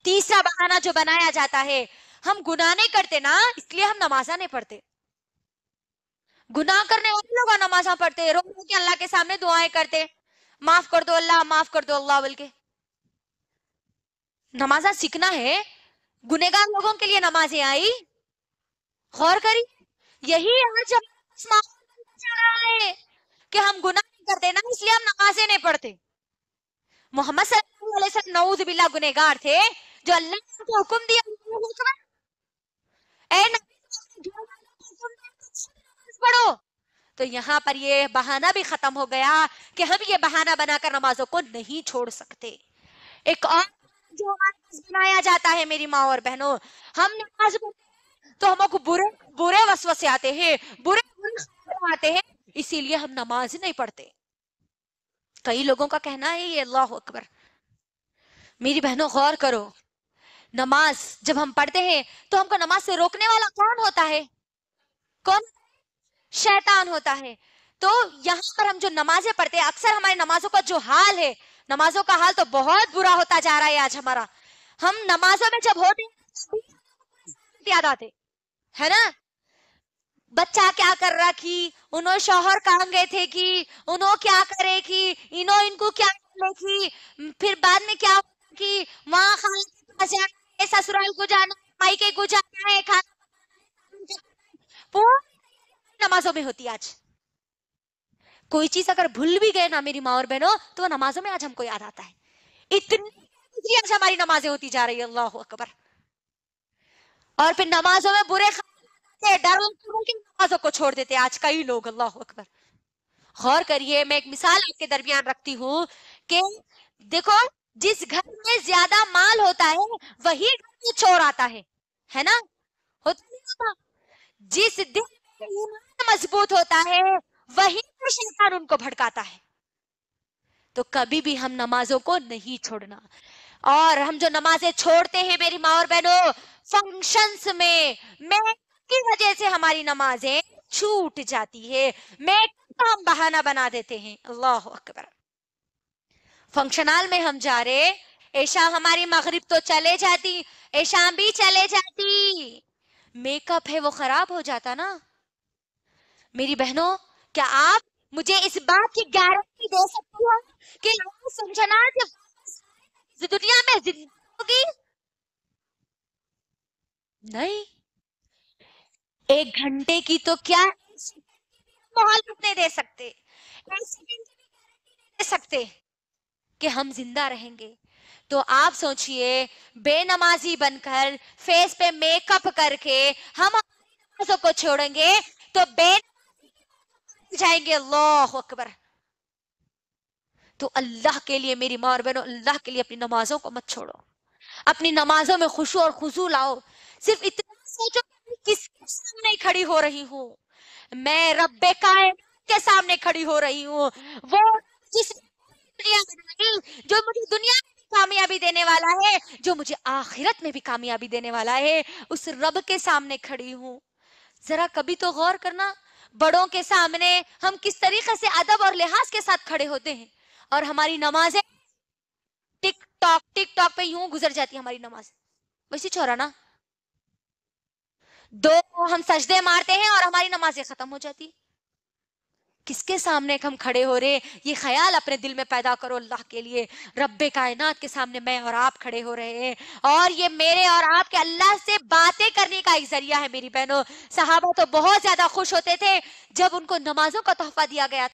تیسرا بہانہ جو بنایا جاتا ہے، ہم گناہ نہیں کرتے نا اس لیے ہم نمازاں نہیں پڑھتے. گناہ کرنے والے لوگ نمازاں پڑھتے، رو رو کے اللہ کے سامنے دعائیں کرتے، معاف کر دو اللہ، معاف کر دو اللہ بول کے. نمازاں سیکھنا ہے. گنہگار لوگوں کے لیے نمازیں آئی. غور کری، یہی آج چل رہا ہے کہ ہم گناہ نہیں کرتے نا اس لیے ہم نمازیں نہیں پڑھتے. محمد صلی اللہ علیہ وسلم نعوذ باللہ گنہگار تھے، جو اللہ نے ان کو حکم دیا اے نبی پڑھو، تو یہاں پر یہ بہانہ بھی ختم ہو گیا کہ ہم یہ بہانہ بنا کر نمازوں کو نہیں چھوڑ سکتے. ایک اور جو ہمارے پاس بنایا جاتا ہے میری ماں اور بہنوں، ہم نماز تو ہم کو برے برے وسوسے آتے ہیں، برے خیال آتے ہیں، اسی لیے ہم نماز نہیں پڑھتے. کئی لوگوں کا کہنا ہے یہ اللہ اکبر. میری بہنوں غور کرو، نماز جب ہم پڑھتے ہیں تو ہم کو نماز سے روکنے والا کون ہوتا ہے؟ کون؟ شیطان ہوتا ہے. تو یہاں پر ہم جو نمازیں پڑھتے ہیں، اکثر ہماری نمازوں کا جو حال ہے، نمازوں کا حال تو بہت برا ہوتا جا رہا ہے آج ہمارا. ہم نمازوں میں جب ہوتے یاد آتے ہے نا، بچہ کیا کر رہا کی، انہوں شوہر کام گئے تھے کی، انہوں کیا کرے کی، انہوں ان کو کیا کرے کی، پھر بعد میں کیا کی، وہاں خالہ کے پاس جانا ہے، سسرال کو جانا ہے، مائکے کو جانا ہے، پوری نمازوں میں ہوتی آج. کوئی چیز اگر بھول بھی گئے نا میری ماں اور بہنوں تو وہ نمازوں میں آج ہم کو یاد آتا ہے. اتنی آج ہماری نمازیں ہوتی جا رہی ہے، اللہ اکبر. اور پھر نمازوں میں برے ڈر نمازوں کو چھوڑ دیتے آج کئی لوگ، اللہ اکبر. غور کریے، میں ایک مثال آپ کے درمیان رکھتی ہوں کہ دیکھو، جس گھر میں زیادہ مال ہوتا ہے وہی گھر میں چور آتا ہے نا؟ ہوتا نہیں ہوتا؟ جس دل میں ایمان مضبوط ہوتا ہے وہی پر شیطان ان کو بھڑکاتا ہے. تو کبھی بھی ہم نمازوں کو نہیں چھوڑنا. اور ہم جو نمازیں چھوڑتے ہیں میری ماں اور بہنوں، فنکشنز میں کی وجہ سے ہماری نمازیں چھوٹ جاتی ہے، ہم بہانہ بنا دیتے ہیں. اللہ اکبر. فنکشنال میں ہم جا رہے، عشاء ہماری مغرب تو چلے جاتی، عشاء بھی چلے جاتی، میک اپ ہے وہ خراب ہو جاتا نا. میری بہنوں، کیا آپ مجھے اس بات کی گارنٹی دے سکتی ہو کہ فنکشنال دنیا میں زندگی ہوگی؟ نہیں. 1 گھنٹے کی تو کیا مہلت نہیں دے سکتے، دے سکتے کہ ہم زندہ رہیں گے. تو آپ سوچئے، بے نمازی بن کر، فیس پہ میک اپ کر کے ہم نمازوں کو چھوڑیں گے تو بے جائیں گے. اللہ اکبر. تو اللہ کے لیے میری ماں اور بہنوں، اللہ کے لیے اپنی نمازوں کو مت چھوڑو. اپنی نمازوں میں خشوع اور خضوع لاؤ. صرف اتنا سوچو کس کے سامنے کھڑی ہو رہی ہوں، میں رب کائنات کے سامنے کھڑی ہو رہی ہوں. وہ جس جو مجھے دنیا میں بھی کامیابی دینے والا ہے، جو مجھے آخرت میں بھی کامیابی دینے والا ہے، اس رب کے سامنے کھڑی ہوں. ذرا کبھی تو غور کرنا، بڑوں کے سامنے ہم کس طریقے سے ادب اور لحاظ کے ساتھ کھڑے ہوتے ہیں، اور ہماری نمازیں ٹک ٹاک پہ یوں گزر جاتی ہے ہماری نماز. ویسی چھوڑا نا، 2 ہم سجدے مارتے ہیں اور ہماری نمازیں ختم ہو جاتی. کس کے سامنے ہم کھڑے ہو رہے؟ یہ خیال اپنے دل میں پیدا کرو. اللہ کے لیے رب کائنات کے سامنے میں اور آپ کھڑے ہو رہے ہیں، اور یہ میرے اور آپ کے اللہ سے باتیں کرنے کا ایک ذریعہ ہے. میری بہنوں، صحابہ تو بہت زیادہ خوش ہوتے تھے جب ان کو نمازوں کا تحفہ دیا گیا